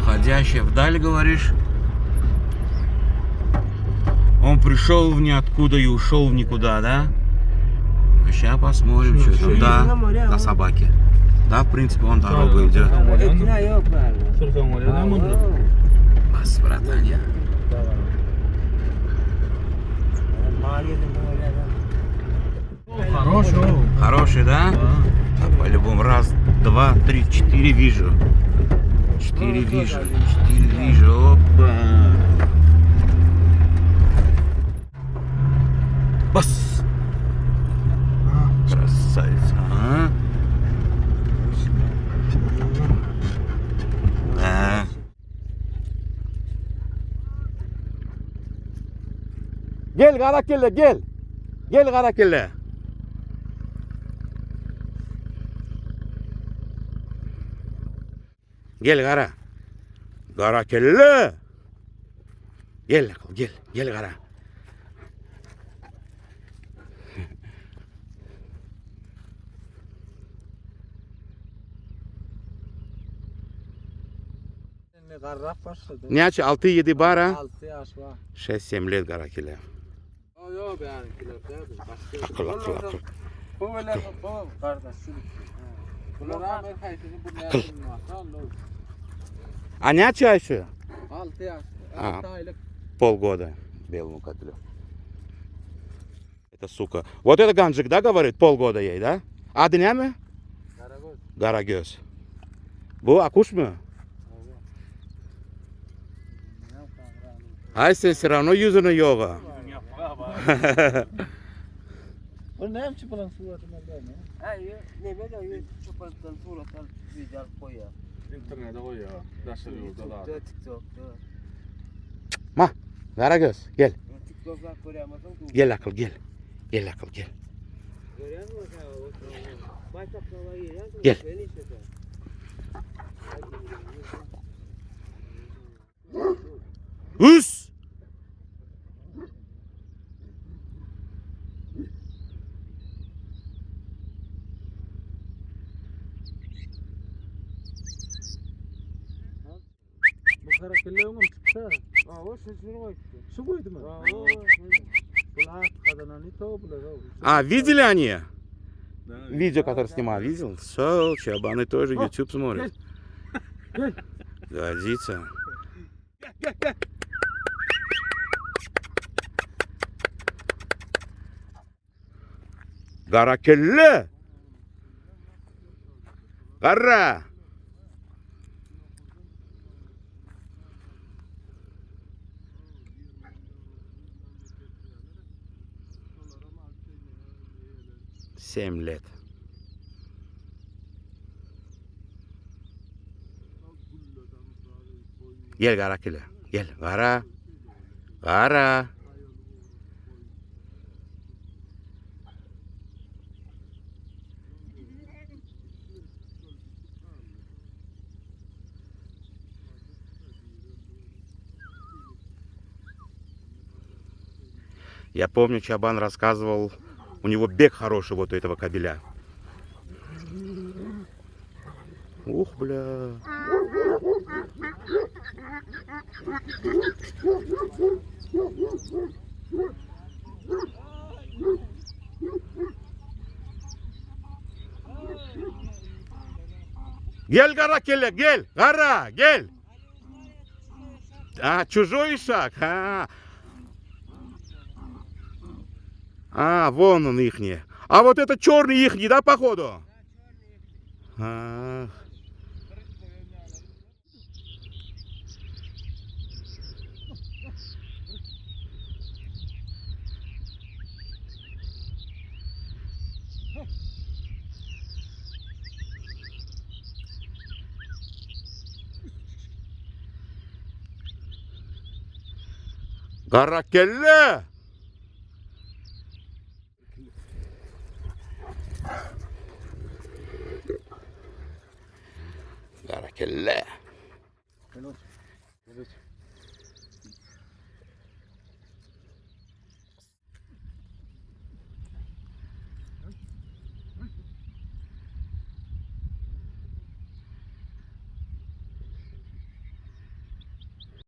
Ходящая вдаль, говоришь? Он пришел в ниоткуда и ушел в никуда, да? Сейчас посмотрим, что там. Да, на собаке. Да, в принципе, он дорогу идет. Бас, братанья. Хороший. Хороший, да? Да, по-любому. Раз, два, три, четыре вижу. Четыре вижу. Опа. Бас. Красавица, а? Да. Gel Karakelle gel. Gel Karakelle. Gel Kara. Karakelle. Gel gel. Gel Kara. Ne aç? 6-7 bara. 6 yaş var. 6-7 lет Karakelle. Yok benimkiler değil. Akıl akıl akıl. Bu öyle bu kardeş sürük. Bunlar Amerika için bu ne yapıyor? А не aç еще? 6 yaş. А. 6 aylık. Полгода белому котлю. Это сука. Вот это ганджик, да, говорит? Полгода ей, да? Adı ne mi? Karagöz. Karagöz. Bu akuş mu? Ay sen все равно yüzünü yoga. Bu ne biçim plan suratı nerede? Ay, ne böyle çöpten surattan video koyuyor. İnternete koyuyor. Nasıl yolda da. YouTube'da, TikTok'ta. Karagöz gel. TikTok'ta koyamazsın. Gel akıl gel. Gel akıl gel. Görüyor musun sen? Başaklarla yiyor. Gel. Beni işte. Üs! Bu karakelle onun çıktı. Aa, o şaşırma gitti. Su koydu mu? Aa, Bulat kadına ne tavuk bulat. А, видели они? Видео, которое снимал, видел? Все, чабаны тоже YouTube смотрят. Годится. Каракelle! Кара! Семь лет. Gel Karakelle. Gel. Kara. Kara. Я помню, Чабан рассказывал, у него бег хороший вот у этого кобеля. Ух, бля. Гель, Каракelle, гель, гора, гель. А, чужой шаг. Вон он ихний. А вот это черный ихний, да, походу? Каракelle! Каракelle! Minut.